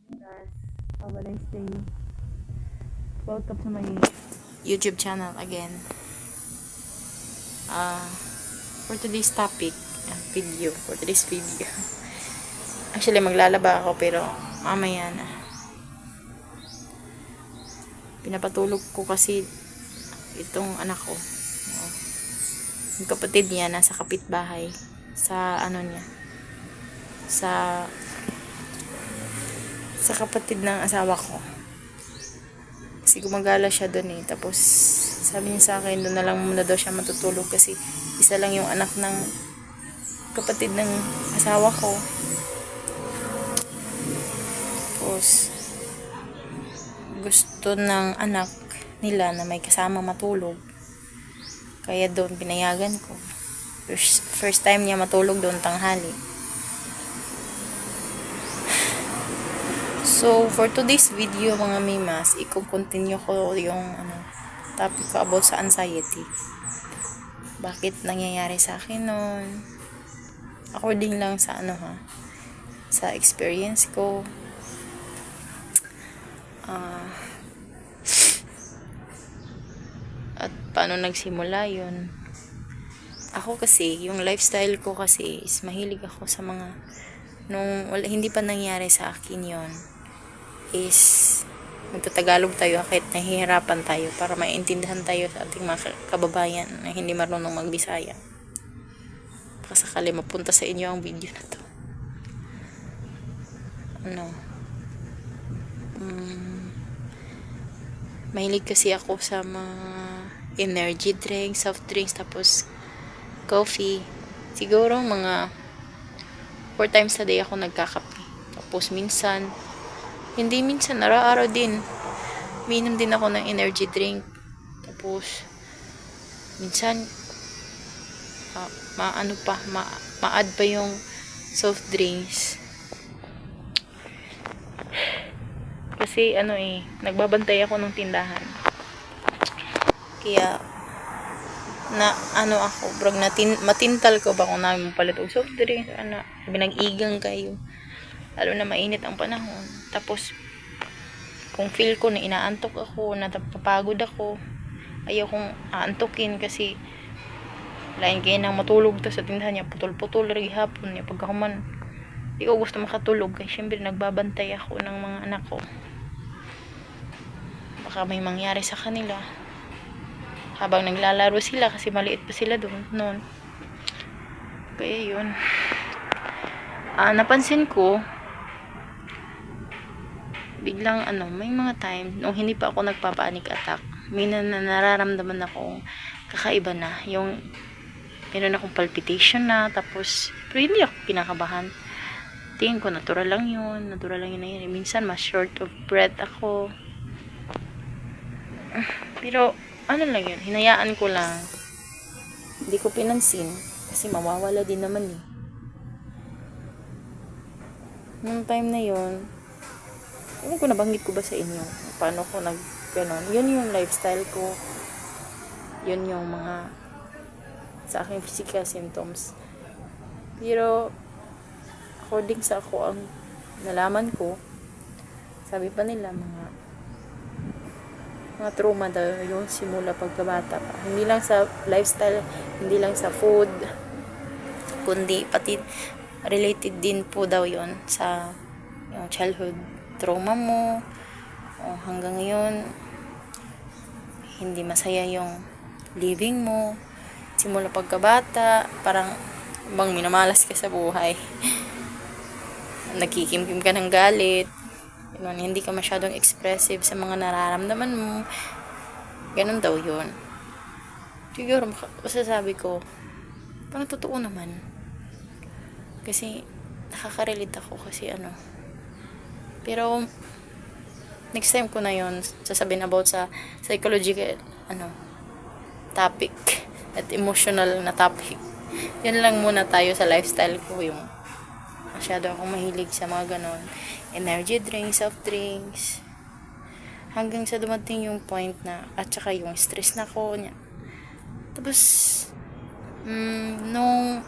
Guys, have a nice day. Welcome to my YouTube channel again. For today's topic, for today's video. Actually, maglalaba ako pero mamaya na. Pinapatulog ko kasi itong anak ko. Yung kapatid niya nasa kapitbahay sa sa kapatid ng asawa ko. Kasi gumagala siya doon eh. Tapos sabi niya sa akin, doon na lang muna daw siya matutulog kasi isa lang yung anak ng kapatid ng asawa ko. Tapos gusto ng anak nila na may kasama matulog. Kaya doon pinayagan ko. First time niya matulog doon tanghali. So, for today's video mga mimas, i-continue ko yung topic ko about sa anxiety. Bakit nangyayari sa akin nun? According lang sa sa experience ko. At paano nagsimula yun? Ako kasi, yung lifestyle ko kasi is mahilig ako sa mga hindi pa nangyari sa akin yon is magtatagalog tayo kahit nahihirapan tayo para maintindihan tayo sa ating mga kababayan na hindi marunong magbisaya. Baka sakali mapunta sa inyo ang video na to. Mahilig kasi ako sa mga energy drinks, soft drinks, tapos coffee. Siguro mga 4 times a day ako nagkakape. Tapos hindi minsan, araw-araw din. Minom din ako ng energy drink. Tapos, minsan, ma-add pa yung soft drinks. Kasi, nagbabantay ako ng tindahan. Kaya, matintal ko ba kung namin mapalit og soft drinks, binag-igang kayo. Lalo na mainit ang panahon. Tapos, kung feel ko na inaantok ako, napapagod ako, ayaw kong aantukin kasi lain kayo nang matulog to sa tindahan niya, putol-putol rin hapon niya pagkahuman. Di ko gusto makatulog kasi syempre nagbabantay ako ng mga anak ko. Baka may mangyari sa kanila habang naglalaro sila kasi maliit pa sila noon. Kaya yun. Napansin ko biglang may mga time nung hindi pa ako nagpa-panic attack, may nararamdaman akong kakaiba na, yung meron akong palpitation na, tapos pero hindi ako kinakabahan. Tingin ko natural lang yun nangyayari. Minsan mas short of breath ako, pero lang yun, hinayaan ko lang, hindi ko pinansin kasi mawawala din naman eh. Nung time na yun, ewan ko, nabanggit ko ba sa inyo paano ko ganon. Yun yung lifestyle ko, yun yung mga sa aking physical symptoms. Pero according sa ako ang nalaman ko, sabi pa nila mga trauma daw yung simula pagkabata pa. Hindi lang sa lifestyle, hindi lang sa food, kundi pati related din po daw yun sa yung childhood trauma mo, o hanggang ngayon hindi masaya yung living mo simula pagkabata, parang bang minamalas ka sa buhay. Nagkikimkim ka ng galit, hindi ka masyadong expressive sa mga nararamdaman mo, ganun daw yun. Siguro masasabi ko parang totoo naman kasi nakaka-relate ako kasi pero next time ko na yon sasabihin about sa psychological topic at emotional na topic. Yan lang muna tayo sa lifestyle ko, yung masyado akong mahilig sa mga ganon, energy drinks, soft drinks, hanggang sa dumating yung point na at saka yung stress na ko niya. Tapos nung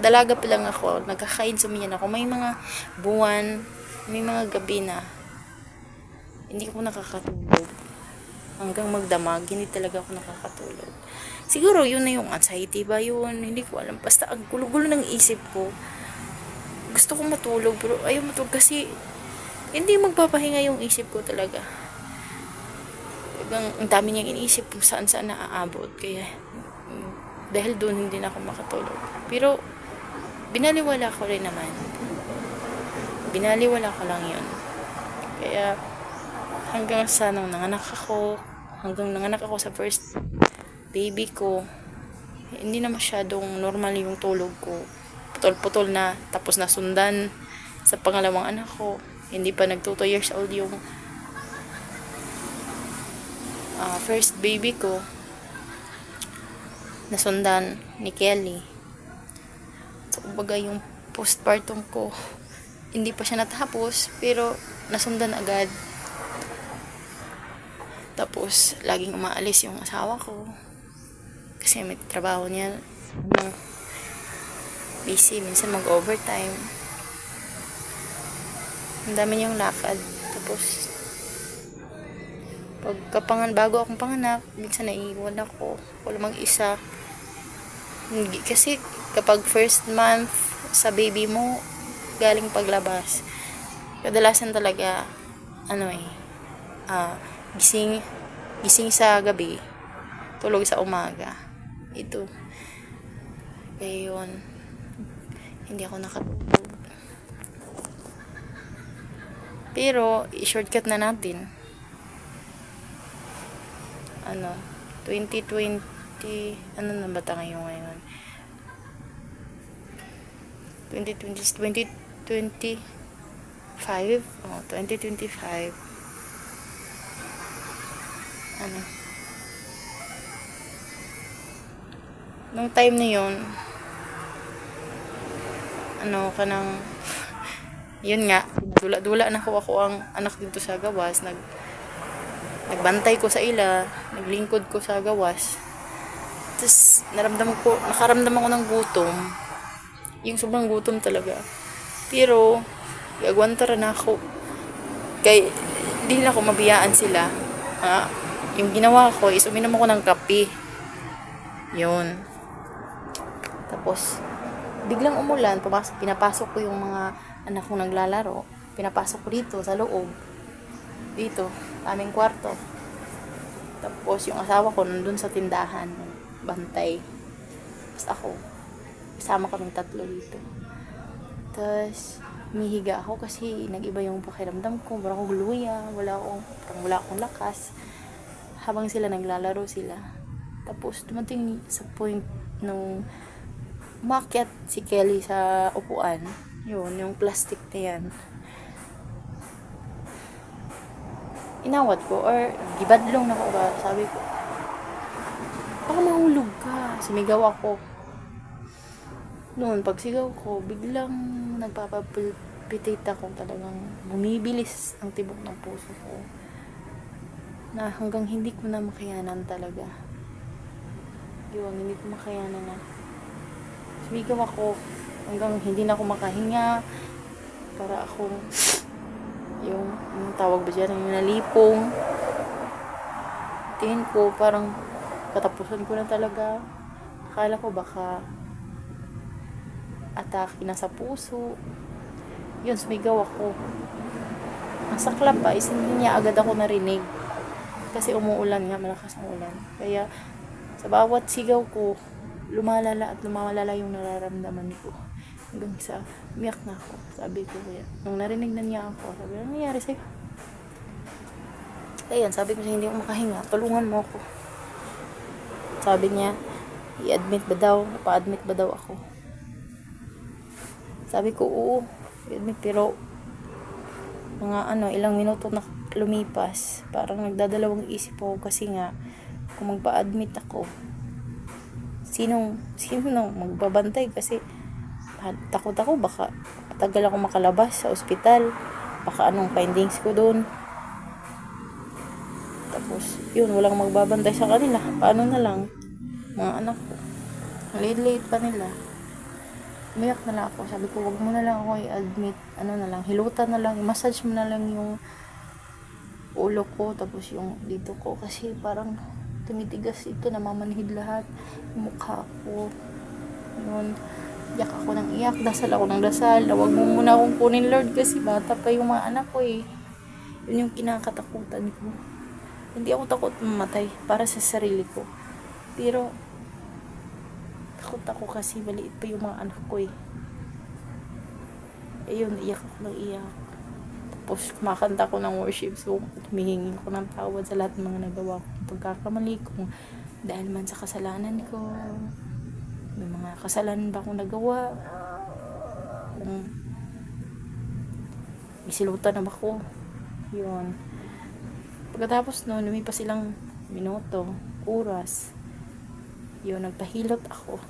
dalaga pa lang ako, nagkaka-insomnia ako, may mga buwan may mga gabi na hindi ko nakakatulog. Hanggang magdamag, hindi talaga ako nakakatulog. Siguro yun na yung anxiety ba yun? Hindi ko alam. Basta ang gulo-gulo ng isip ko. Gusto kong matulog pero ayaw matulog kasi hindi magpapahinga yung isip ko talaga. Talagang ang dami niyang iniisip kung saan-saan naaabot. Kaya dahil doon hindi na ako makatulog. Pero binaliwala ko rin naman. Binaliwala ko lang yun. Kaya hanggang sa nung nanganak ako sa first baby ko, hindi na masyadong normal yung tulog ko. Putol-putol na, tapos nasundan sa pangalawang anak ko. Hindi pa nag 2 years old yung first baby ko. Nasundan ni Kelly. So, kumbaga yung postpartum ko, hindi pa siya natapos, pero nasundan agad. Tapos, laging umaalis yung asawa ko. Kasi may trabaho niya. Busy. Minsan mag-overtime. Ang dami niyang lakad. Tapos, bago akong panganak, minsan naiiwan ako. Wala mag-isa. Kasi, kapag first month sa baby mo, galing paglabas, kadalasan talaga, gising sa gabi, tulog sa umaga. Ito. Kaya yun, hindi ako nakatulog. Pero, i-shortcut na natin. 2020, ano na ba tayo ngayon? 2025? 2025. Nung time na yun, kanang, yun nga, dula-dula na ako ang anak dito sa gawas, nagbantay ko sa ila, naglingkod ko sa gawas. Tapos, nakaramdam ako ng gutom. Yung sobrang gutom talaga. Pero, gagwantara na ako. Kaya, hindi na ako mabiyaan sila. Yung ginawa ko is uminom ako ng kape. Yun. Tapos, biglang umulan, pinapasok ko yung mga anak kong naglalaro. Pinapasok ko dito, sa loob. Dito, aming kwarto. Tapos, yung asawa ko nandun sa tindahan. Bantay. Tapos ako, kasama kaming 3 dito. Tapos, mihiga ako kasi nag-iba yung pakiramdam ko. Parang akong luya. Wala akong lakas. Habang sila naglalaro sila. Tapos, dumating sa point nung umakyat si Kelly sa upuan. Yun, yung plastic na yan. Inawat ko or gibadlong na ko ba? Sabi ko, baka mahulog ka. Sumigaw ako. Noon, pagsigaw ko, biglang nagpapapalpitate ako, talagang bumibilis ang tibok ng puso ko. Na hanggang hindi ko na makayanan talaga. Yun, hindi ko makayanan na. Sumigaw ako hanggang hindi na ako makahinga. Para akong yung tawag ba dyan, yung nalipong. Tingin ko parang katapusan ko na talaga. Akala ko baka atake na sa puso. Yun, sumigaw ako. Ang saklap pa is hindi niya agad ako narinig. Kasi umuulan nga, malakas ang ulan. Kaya sa bawat sigaw ko, lumalala at lumalala yung nararamdaman ko. Hanggang sa umiyak na ako. Sabi ko, kaya nung narinig na niya ako, sabi, ano nangyari sa'yo? Ayan, sabi ko siya, hindi ako makahinga, tulungan mo ako. Sabi niya, i-admit ba daw? Pa-admit ba daw ako? Sabi ko, oo, i-admit, pero mga ilang minuto na lumipas, parang nagdadalawang isip ako kasi nga, kung magpa-admit ako, sino nang magbabantay kasi takot ako, baka tagal ako makalabas sa ospital, baka anong findings ko doon. Tapos yun, walang magbabantay sa kanila, paano na lang mga anak ko, late pa nila. umiyak na lang ako. Sabi ko, wag mo na lang ako i-admit, ano na lang, hilutan na lang, massage mo na lang yung ulo ko, tapos yung dito ko, kasi parang tumitigas ito, namamanhid lahat, yung mukha ko. Yun, iyak ako ng iyak, dasal ako ng dasal, na wag mo muna akong kunin Lord, kasi bata pa yung mga anak ko eh. Yun yung kinakatakutan ko. Hindi ako takot mamatay para sa sarili ko, pero takot ako kasi maliit pa yung mga anak ko eh. Ayun, iyak ako ng iyak. Tapos kumakanta ko ng worship song at humihingi ko ng tawad sa lahat ng mga nagawa ko, pagkakamali ko, dahil man sa kasalanan ko. May mga kasalanan ba akong nagawa? Kung isilutan na ba ako? Yun. Pagkatapos no, lumipas silang minuto, oras. Yun, nagpahilot ako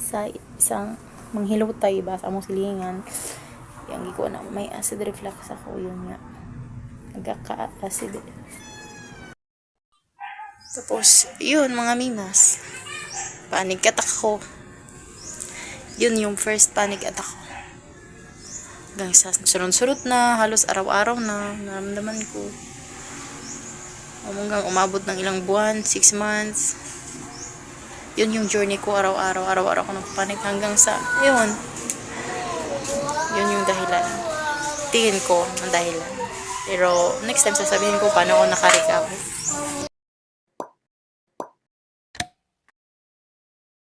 sa isang manghilotay ba sa among silingan. Yang ko na may acid reflux ako, yun nga. Nagkaka-acid. Tapos, yun mga minas. Panic attack ko. Yun yung first panic attack ko. Hanggang sa sunod-sunod na, halos araw-araw na, naramdaman ko. Hanggang umabot ng ilang buwan, 6 months. Yun yung journey ko, araw-araw ko nagpanik hanggang sa, yun. Yun yung dahilan. Tingin ko, ang dahilan. Pero, next time sasabihin ko paano ako nakarecover.